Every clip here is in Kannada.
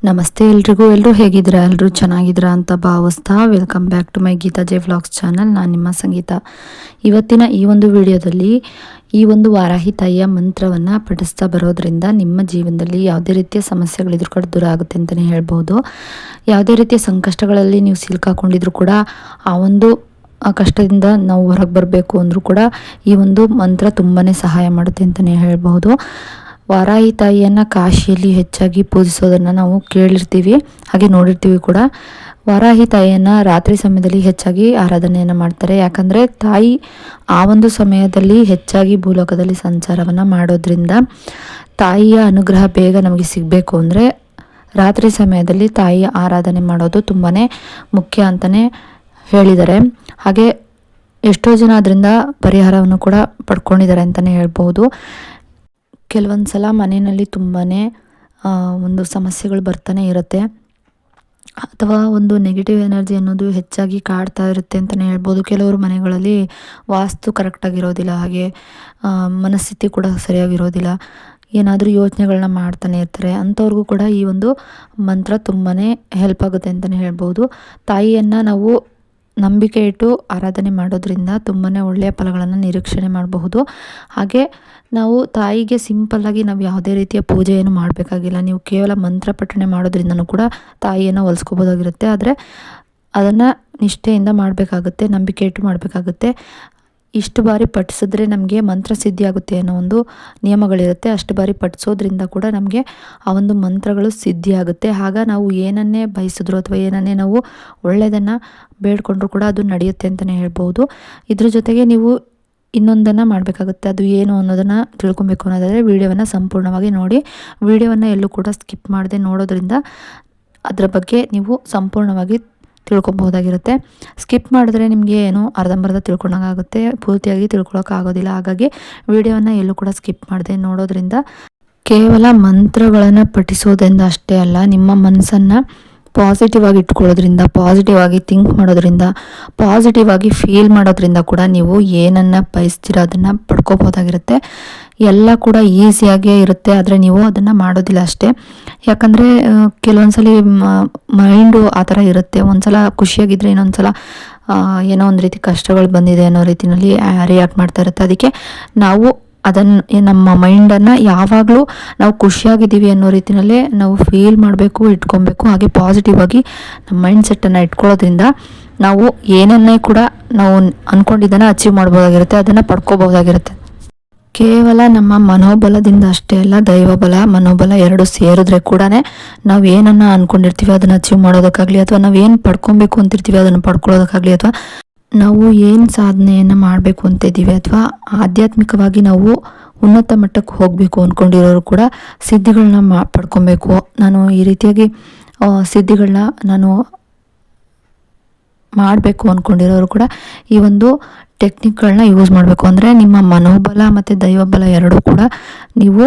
ನಮಸ್ತೆ ಎಲ್ರಿಗೂ. ಎಲ್ಲರೂ ಹೇಗಿದ್ದೀರಾ? ಎಲ್ಲರೂ ಚೆನ್ನಾಗಿದ್ದೀರಾ ಅಂತ ಭಾವಿಸ್ತಾ welcome back to my Geetha J vlogs channel. ನಾನು ನಿಮ್ಮ ಸಂಗೀತ. ಇವತ್ತಿನ ಈ ಒಂದು ವಿಡಿಯೋದಲ್ಲಿ ಈ ಒಂದು ವಾರಾಹಿ ತಾಯಿಯ ಮಂತ್ರವನ್ನು ಪಠಿಸ್ತಾ ಬರೋದ್ರಿಂದ ನಿಮ್ಮ ಜೀವನದಲ್ಲಿ ಯಾವುದೇ ರೀತಿಯ ಸಮಸ್ಯೆಗಳಿದ್ರು ಕೂಡ ದೂರ ಆಗುತ್ತೆ ಅಂತಲೇ ಹೇಳ್ಬೋದು. ಯಾವುದೇ ರೀತಿಯ ಸಂಕಷ್ಟಗಳಲ್ಲಿ ನೀವು ಸಿಲುಕಾಕೊಂಡಿದ್ರು ಕೂಡ ಆ ಒಂದು ಕಷ್ಟದಿಂದ ನಾವು ಹೊರಗೆ ಬರಬೇಕು ಅಂದರೂ ಕೂಡ ಈ ಒಂದು ಮಂತ್ರ ತುಂಬಾ ಸಹಾಯ ಮಾಡುತ್ತೆ ಅಂತಲೇ ಹೇಳ್ಬೋದು. ವಾರಾಹಿ ತಾಯಿಯನ್ನು ಕಾಶಿಯಲ್ಲಿ ಹೆಚ್ಚಾಗಿ ಪೂಜಿಸೋದನ್ನು ನಾವು ಕೇಳಿರ್ತೀವಿ, ಹಾಗೆ ನೋಡಿರ್ತೀವಿ ಕೂಡ. ವಾರಾಹಿ ತಾಯಿಯನ್ನು ರಾತ್ರಿ ಸಮಯದಲ್ಲಿ ಹೆಚ್ಚಾಗಿ ಆರಾಧನೆಯನ್ನು ಮಾಡ್ತಾರೆ. ಯಾಕಂದರೆ ತಾಯಿ ಆ ಒಂದು ಸಮಯದಲ್ಲಿ ಹೆಚ್ಚಾಗಿ ಭೂಲೋಕದಲ್ಲಿ ಸಂಚಾರವನ್ನು ಮಾಡೋದ್ರಿಂದ ತಾಯಿಯ ಅನುಗ್ರಹ ಬೇಗ ನಮಗೆ ಸಿಗಬೇಕು ಅಂದರೆ ರಾತ್ರಿ ಸಮಯದಲ್ಲಿ ತಾಯಿಯ ಆರಾಧನೆ ಮಾಡೋದು ತುಂಬಾ ಮುಖ್ಯ ಅಂತಲೇ ಹೇಳಿದ್ದಾರೆ. ಹಾಗೆ ಎಷ್ಟೋ ಜನ ಅದರಿಂದ ಪರಿಹಾರವನ್ನು ಕೂಡ ಪಡ್ಕೊಂಡಿದ್ದಾರೆ ಅಂತಲೇ ಹೇಳ್ಬೋದು. ಕೆಲವೊಂದು ಸಲ ಮನೆಯಲ್ಲಿ ತುಂಬಾ ಒಂದು ಸಮಸ್ಯೆಗಳು ಬರ್ತಾನೆ ಇರುತ್ತೆ, ಅಥವಾ ಒಂದು ನೆಗೆಟಿವ್ ಎನರ್ಜಿ ಅನ್ನೋದು ಹೆಚ್ಚಾಗಿ ಕಾಡ್ತಾ ಇರುತ್ತೆ ಅಂತಲೇ ಹೇಳ್ಬೋದು. ಕೆಲವರು ಮನೆಗಳಲ್ಲಿ ವಾಸ್ತು ಕರೆಕ್ಟಾಗಿರೋದಿಲ್ಲ, ಹಾಗೆ ಮನಸ್ಥಿತಿ ಕೂಡ ಸರಿಯಾಗಿರೋದಿಲ್ಲ, ಏನಾದರೂ ಯೋಚನೆಗಳನ್ನ ಮಾಡ್ತಾನೆ ಇರ್ತಾರೆ. ಅಂಥವ್ರಿಗೂ ಕೂಡ ಈ ಒಂದು ಮಂತ್ರ ತುಂಬಾ ಹೆಲ್ಪ್ ಆಗುತ್ತೆ ಅಂತಲೇ ಹೇಳ್ಬೋದು. ತಾಯಿಯನ್ನು ನಾವು ನಂಬಿಕೆ ಇಟ್ಟು ಆರಾಧನೆ ಮಾಡೋದ್ರಿಂದ ತುಂಬಾ ಒಳ್ಳೆಯ ಫಲಗಳನ್ನು ನಿರೀಕ್ಷಣೆ ಮಾಡಬಹುದು. ಹಾಗೆ ನಾವು ತಾಯಿಗೆ ಸಿಂಪಲ್ಲಾಗಿ ನಾವು ಯಾವುದೇ ರೀತಿಯ ಪೂಜೆಯನ್ನು ಮಾಡಬೇಕಾಗಿಲ್ಲ. ನೀವು ಕೇವಲ ಮಂತ್ರ ಪಠಣೆ ಮಾಡೋದ್ರಿಂದನೂ ಕೂಡ ತಾಯಿಯನ್ನು ಹೊಲಿಸ್ಕೋಬೋದಾಗಿರುತ್ತೆ. ಆದರೆ ಅದನ್ನು ನಿಷ್ಠೆಯಿಂದ ಮಾಡಬೇಕಾಗುತ್ತೆ, ನಂಬಿಕೆ ಇಟ್ಟು ಮಾಡಬೇಕಾಗುತ್ತೆ. ಇಷ್ಟು ಬಾರಿ ಪಠಿಸಿದ್ರೆ ನಮಗೆ ಮಂತ್ರ ಸಿದ್ಧಿ ಆಗುತ್ತೆ ಅನ್ನೋ ಒಂದು ನಿಯಮಗಳಿರುತ್ತೆ. ಅಷ್ಟು ಬಾರಿ ಪಠಿಸೋದ್ರಿಂದ ಕೂಡ ನಮಗೆ ಆ ಒಂದು ಮಂತ್ರಗಳು ಸಿದ್ಧಿ ಆಗುತ್ತೆ. ಆಗ ನಾವು ಏನನ್ನೇ ಬಯಸಿದ್ರು ಅಥವಾ ಏನನ್ನೇ ನಾವು ಒಳ್ಳೆಯದನ್ನು ಬೇಡ್ಕೊಂಡ್ರು ಕೂಡ ಅದು ನಡೆಯುತ್ತೆ ಅಂತಲೇ ಹೇಳ್ಬೋದು. ಇದ್ರ ಜೊತೆಗೆ ನೀವು ಇನ್ನೊಂದನ್ನು ಮಾಡಬೇಕಾಗುತ್ತೆ. ಅದು ಏನು ಅನ್ನೋದನ್ನು ತಿಳ್ಕೊಬೇಕು ಅನ್ನೋದಾದರೆ ವಿಡಿಯೋವನ್ನು ಸಂಪೂರ್ಣವಾಗಿ ನೋಡಿ. ವಿಡಿಯೋವನ್ನು ಎಲ್ಲೂ ಕೂಡ ಸ್ಕಿಪ್ ಮಾಡದೆ ನೋಡೋದ್ರಿಂದ ಅದರ ಬಗ್ಗೆ ನೀವು ಸಂಪೂರ್ಣವಾಗಿ ತಿಳ್ಕೊಬಹುದಾಗಿರುತ್ತೆ. ಸ್ಕಿಪ್ ಮಾಡಿದ್ರೆ ನಿಮಗೆ ಏನು ಅರ್ಧಂಬರ್ಧ ತಿಳ್ಕೊಂಡಾಗುತ್ತೆ, ಪೂರ್ತಿಯಾಗಿ ತಿಳ್ಕೊಳಕ್ಕಾಗೋದಿಲ್ಲ. ಹಾಗಾಗಿ ವಿಡಿಯೋವನ್ನು ಎಲ್ಲೂ ಕೂಡ ಸ್ಕಿಪ್ ಮಾಡದೆ ನೋಡೋದ್ರಿಂದ ಕೇವಲ ಮಂತ್ರಗಳನ್ನು ಪಠಿಸೋದ್ರಿಂದ ಅಷ್ಟೇ ಅಲ್ಲ, ನಿಮ್ಮ ಮನಸ್ಸನ್ನು ಪಾಸಿಟಿವ್ ಆಗಿ ಇಟ್ಕೊಳ್ಳೋದ್ರಿಂದ, ಪಾಸಿಟಿವ್ ಆಗಿ ಥಿಂಕ್ ಮಾಡೋದ್ರಿಂದ, ಪಾಸಿಟಿವ್ ಆಗಿ ಫೀಲ್ ಮಾಡೋದ್ರಿಂದ ಕೂಡ ನೀವು ಏನನ್ನು ಬಯಸ್ತೀರೋ ಅದನ್ನು ಪಡ್ಕೋಬೋದಾಗಿರುತ್ತೆ. ಎಲ್ಲ ಕೂಡ ಈಸಿಯಾಗೇ ಇರುತ್ತೆ, ಆದರೆ ನೀವು ಅದನ್ನು ಮಾಡೋದಿಲ್ಲ ಅಷ್ಟೇ. ಯಾಕಂದರೆ ಕೆಲವೊಂದ್ಸಲ ಮೈಂಡು ಆ ಥರ ಇರುತ್ತೆ. ಒಂದ್ಸಲ ಖುಷಿಯಾಗಿದ್ದರೆ ಇನ್ನೊಂದು ಸಲ ಏನೋ ಒಂದು ರೀತಿ ಕಷ್ಟಗಳು ಬಂದಿದೆ ಅನ್ನೋ ರೀತಿಯಲ್ಲಿ ರಿಯಾಕ್ಟ್ ಮಾಡ್ತಾ ಇರುತ್ತೆ. ಅದಕ್ಕೆ ನಾವು ಅದನ್ನು ನಮ್ಮ ಮೈಂಡನ್ನು ಯಾವಾಗಲೂ ನಾವು ಖುಷಿಯಾಗಿದ್ದೀವಿ ಅನ್ನೋ ರೀತಿಯಲ್ಲೇ ನಾವು ಫೀಲ್ ಮಾಡಬೇಕು, ಇಟ್ಕೊಬೇಕು. ಹಾಗೆ ಪಾಸಿಟಿವ್ ಆಗಿ ನಮ್ಮ ಮೈಂಡ್ ಸೆಟ್ಟನ್ನು ಇಟ್ಕೊಳ್ಳೋದ್ರಿಂದ ನಾವು ಏನನ್ನೇ ಕೂಡ ನಾವು ಅಂದ್ಕೊಂಡಿದ್ದನ್ನು ಅಚೀವ್ ಮಾಡ್ಬೋದಾಗಿರುತ್ತೆ, ಅದನ್ನು ಪಡ್ಕೋಬೋದಾಗಿರುತ್ತೆ. ಕೇವಲ ನಮ್ಮ ಮನೋಬಲದಿಂದ ಅಷ್ಟೇ ಅಲ್ಲ, ದೈವಬಲ, ಮನೋಬಲ ಎರಡು ಸೇರಿದ್ರೆ ಕೂಡ ನಾವು ಏನನ್ನು ಅಂದ್ಕೊಂಡಿರ್ತೀವಿ ಅದನ್ನು ಅಚೀವ್ ಮಾಡೋದಕ್ಕಾಗಲಿ, ಅಥವಾ ನಾವು ಏನು ಪಡ್ಕೊಬೇಕು ಅಂತಿರ್ತೀವಿ ಅದನ್ನು ಪಡ್ಕೊಳ್ಳೋದಕ್ಕಾಗಲಿ, ಅಥವಾ ನಾವು ಏನು ಸಾಧನೆಯನ್ನು ಮಾಡಬೇಕು ಅಂತಿದ್ದೀವಿ, ಅಥವಾ ಆಧ್ಯಾತ್ಮಿಕವಾಗಿ ನಾವು ಉನ್ನತ ಮಟ್ಟಕ್ಕೆ ಹೋಗಬೇಕು ಅಂದ್ಕೊಂಡಿರೋರು ಕೂಡ ಸಿದ್ಧಿಗಳನ್ನ ಪಡ್ಕೊಬೇಕು. ನಾನು ಈ ರೀತಿಯಾಗಿ ಸಿದ್ಧಿಗಳನ್ನ ನಾನು ಮಾಡಬೇಕು ಅಂದ್ಕೊಂಡಿರೋರು ಕೂಡ ಈ ಒಂದು ಟೆಕ್ನಿಕ್ಗಳನ್ನ ಯೂಸ್ ಮಾಡಬೇಕು. ಅಂದರೆ ನಿಮ್ಮ ಮನೋಬಲ ಮತ್ತು ದೈವಬಲ ಎರಡೂ ಕೂಡ ನೀವು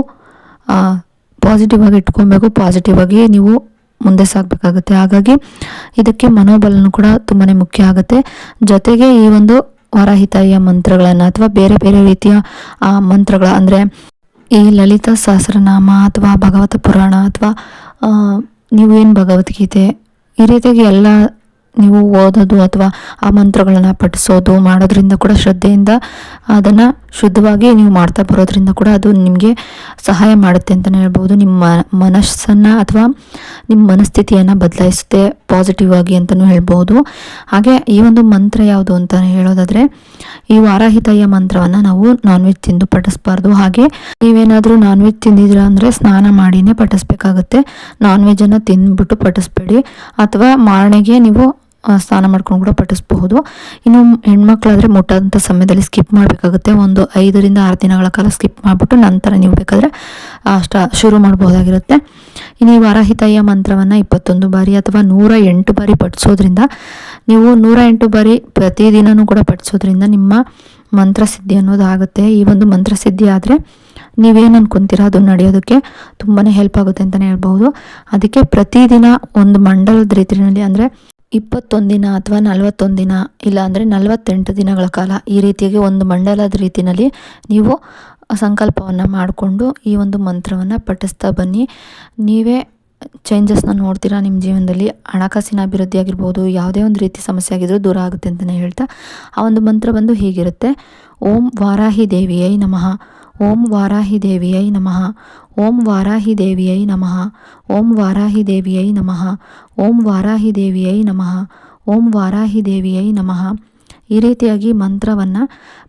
ಪಾಸಿಟಿವ್ ಆಗಿ ಇಟ್ಕೊಬೇಕು, ಪಾಸಿಟಿವ್ ಆಗಿ ನೀವು ಮುಂದೆ ಸಾಗಬೇಕಾಗುತ್ತೆ. ಹಾಗಾಗಿ ಇದಕ್ಕೆ ಮನೋಬಲನೂ ಕೂಡ ತುಂಬಾ ಮುಖ್ಯ ಆಗುತ್ತೆ. ಜೊತೆಗೆ ಈ ಒಂದು ವಾರಾಹಿ ತಾಯಿಯ ಮಂತ್ರಗಳನ್ನು ಅಥವಾ ಬೇರೆ ಬೇರೆ ರೀತಿಯ ಮಂತ್ರಗಳ, ಅಂದರೆ ಈ ಲಲಿತಾ ಸಹಸ್ರನಾಮ ಅಥವಾ ಭಾಗವತ ಪುರಾಣ ಅಥವಾ ನೀವೇನು ಭಗವದ್ಗೀತೆ ಈ ರೀತಿಯಾಗಿ ಎಲ್ಲ ನೀವು ಓದೋದು ಅಥವಾ ಆ ಮಂತ್ರಗಳನ್ನು ಪಠಿಸೋದು ಮಾಡೋದ್ರಿಂದ ಕೂಡ ಶ್ರದ್ಧೆಯಿಂದ ಅದನ್ನು ಶುದ್ಧವಾಗಿ ನೀವು ಮಾಡ್ತಾ ಬರೋದ್ರಿಂದ ಕೂಡ ಅದು ನಿಮಗೆ ಸಹಾಯ ಮಾಡುತ್ತೆ ಅಂತಲೇ ಹೇಳ್ಬೋದು. ನಿಮ್ಮ ಮನಸ್ಸನ್ನು ಅಥವಾ ನಿಮ್ಮ ಮನಸ್ಥಿತಿಯನ್ನು ಬದಲಾಯಿಸುತ್ತೆ ಪಾಸಿಟಿವ್ ಆಗಿ ಅಂತಲೂ ಹೇಳ್ಬೋದು. ಹಾಗೆ ಈ ಒಂದು ಮಂತ್ರ ಯಾವುದು ಅಂತ ಹೇಳೋದಾದರೆ, ಈ ವಾರಾಹಿ ತಾಯಿಯ ಮಂತ್ರವನ್ನು ನಾವು ನಾನ್ ವೆಜ್ ತಿಂದು ಪಠಿಸಬಾರ್ದು. ಹಾಗೆ ನೀವೇನಾದರೂ ನಾನ್ ವೆಜ್ ತಿಂದಿದ್ದೀರಾ ಅಂದರೆ ಸ್ನಾನ ಮಾಡಿನೇ ಪಠಿಸ್ಬೇಕಾಗುತ್ತೆ. ನಾನ್ ವೆಜ್ಜನ್ನು ತಿಂದ್ಬಿಟ್ಟು ಪಠಿಸ್ಬೇಡಿ, ಅಥವಾ ಮಾರನೆಗೆ ನೀವು ಸ್ನಾನ ಮಾಡ್ಕೊಂಡು ಕೂಡ ಪಠಿಸಬಹುದು. ಇನ್ನು ಹೆಣ್ಮಕ್ಳಾದರೆ ಮುಟ್ಟಂಥ ಸಮಯದಲ್ಲಿ ಸ್ಕಿಪ್ ಮಾಡಬೇಕಾಗುತ್ತೆ. ಒಂದು 5 ರಿಂದ 6 ದಿನಗಳ ಕಾಲ ಸ್ಕಿಪ್ ಮಾಡಿಬಿಟ್ಟು ನಂತರ ನೀವು ಬೇಕಾದರೆ ಶುರು ಮಾಡ್ಬೋದಾಗಿರುತ್ತೆ. ಇನ್ನು ಈ ವಾರಾಹಿ ತಾಯಿಯ ಮಂತ್ರವನ್ನು 21 ಬಾರಿ ಅಥವಾ 108 ಬಾರಿ ಪಠಿಸೋದ್ರಿಂದ, ನೀವು 108 ಬಾರಿ ಪ್ರತಿದಿನವೂ ಕೂಡ ಪಠಿಸೋದ್ರಿಂದ ನಿಮ್ಮ ಮಂತ್ರಸಿದ್ಧಿ ಅನ್ನೋದು ಆಗುತ್ತೆ. ಈ ಒಂದು ಮಂತ್ರಸಿದ್ಧಿ ಆದರೆ ನೀವೇನು ಅನ್ಕೊತೀರಾ ಅದು ನಡೆಯೋದಕ್ಕೆ ತುಂಬಾ ಹೆಲ್ಪ್ ಆಗುತ್ತೆ ಅಂತಲೇ ಹೇಳ್ಬೋದು. ಅದಕ್ಕೆ ಪ್ರತಿದಿನ ಒಂದು ಮಂಡಲದ ರೀತಿಯಲ್ಲಿ, ಅಂದರೆ 21 ದಿನ ಅಥವಾ 41 ದಿನ, ಇಲ್ಲ ಅಂದರೆ 48 ದಿನಗಳ ಕಾಲ ಈ ರೀತಿಯಾಗಿ ಒಂದು ಮಂಡಲದ ರೀತಿಯಲ್ಲಿ ನೀವು ಸಂಕಲ್ಪವನ್ನು ಮಾಡಿಕೊಂಡು ಈ ಒಂದು ಮಂತ್ರವನ್ನು ಪಠಿಸ್ತಾ ಬನ್ನಿ. ನೀವೇ ಚೇಂಜಸ್ನ ನೋಡ್ತೀರಾ ನಿಮ್ಮ ಜೀವನದಲ್ಲಿ. ಹಣಕಾಸಿನ ಅಭಿವೃದ್ಧಿ ಆಗಿರ್ಬೋದು, ಯಾವುದೇ ಒಂದು ರೀತಿ ಸಮಸ್ಯೆ ಆಗಿದ್ರೂ ದೂರ ಆಗುತ್ತೆ ಅಂತಲೇ ಹೇಳ್ತಾ, ಆ ಒಂದು ಮಂತ್ರ ಬಂದು ಹೀಗಿರುತ್ತೆ: ಓಂ ವಾರಾಹಿ ದೇವಿಯೈ ನಮಃ, ಓಂ ವಾರಾಹಿ ದೇವಿಯೈ ನಮಃ, ಓಂ ವಾರಾಹಿ ದೇವಿಯೈ ನಮಃ, ಓಂ ವಾರಾಹಿ ದೇವಿಯೈ ನಮಃ, ಓಂ ವಾರಾಹಿ ದೇವಿಯೈ ನಮಃ, ಓಂ ವಾರಾಹಿ ದೇವಿಯೈ ನಮಃ. ಈ ರೀತಿಯಾಗಿ ಮಂತ್ರವನ್ನು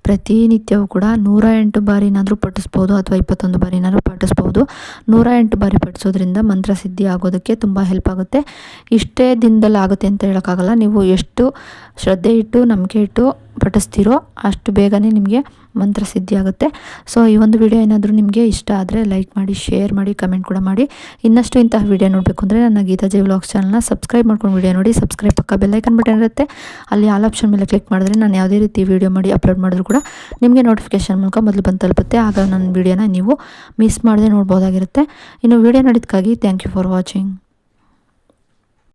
ಪ್ರತಿನಿತ್ಯವೂ ಕೂಡ 108 ಬಾರಿನಾದರೂ ಪಠಿಸ್ಬೋದು, ಅಥವಾ 21 ಬಾರಿನಾದರೂ ಪಠಿಸ್ಬೋದು. 108 ಬಾರಿ ಪಠಿಸೋದ್ರಿಂದ ಮಂತ್ರ ಸಿದ್ಧಿ ಆಗೋದಕ್ಕೆ ತುಂಬ ಹೆಲ್ಪ್ ಆಗುತ್ತೆ. ಇಷ್ಟೇ ದಿನದಲ್ಲಿ ಆಗುತ್ತೆ ಅಂತ ಹೇಳೋಕ್ಕಾಗಲ್ಲ. ನೀವು ಎಷ್ಟು ಶ್ರದ್ಧೆ ಇಟ್ಟು ನಂಬಿಕೆ ಇಟ್ಟು ಪಠಿಸ್ತೀರೋ ಅಷ್ಟು ಬೇಗನೆ ನಿಮಗೆ ಮಂತ್ರ ಸಿದ್ಧಿ ಆಗುತ್ತೆ. ಸೊ ಈ ಒಂದು ವಿಡಿಯೋ ಏನಾದರೂ ನಿಮಗೆ ಇಷ್ಟ ಆದರೆ ಲೈಕ್ ಮಾಡಿ, ಶೇರ್ ಮಾಡಿ, ಕಮೆಂಟ್ ಕೂಡ ಮಾಡಿ. ಇನ್ನಷ್ಟು ಇಂತಹ ವಿಡಿಯೋ ನೋಡಬೇಕು ಅಂದರೆ ನನ್ನ ಗೀತಾ ಜೆ ವ್ಲಾಗ್ಸ್ ಚಾನಲ್ನ ಸಬ್ಸ್ಕ್ರೈಬ್ ಮಾಡ್ಕೊಂಡು ವಿಡಿಯೋ ನೋಡಿ. ಸಬ್ಸ್ಕ್ರೈಬ್ ಪಕ್ಕ ಬೆಲ್ಲೈಕನ್ ಬಟನ್ ಇರುತ್ತೆ, ಅಲ್ಲಿ ಆಲ್ ಆಪ್ಷನ್ ಮೇಲೆ ಕ್ಲಿಕ್ ಮಾಡಿದ್ರೆ ನಾನು ಯಾವುದೇ ರೀತಿ ವಿಡಿಯೋ ಮಾಡಿ ಅಪ್ಲೋಡ್ ಮಾಡಿದ್ರು ಕೂಡ ನಿಮಗೆ ನೋಟಿಫಿಕೇಷನ್ ಮೂಲಕ ಮೊದಲು ಬಂದು ತಲುಪುತ್ತೆ. ಆಗ ನನ್ನ ವಿಡಿಯೋನ ನೀವು ಮಿಸ್ ಮಾಡದೆ ನೋಡ್ಬೋದಾಗಿರುತ್ತೆ. ಇನ್ನು ವಿಡಿಯೋ ನೋಡಿದ್ದಕ್ಕಾಗಿ ಥ್ಯಾಂಕ್ ಯು ಫಾರ್ ವಾಚಿಂಗ್.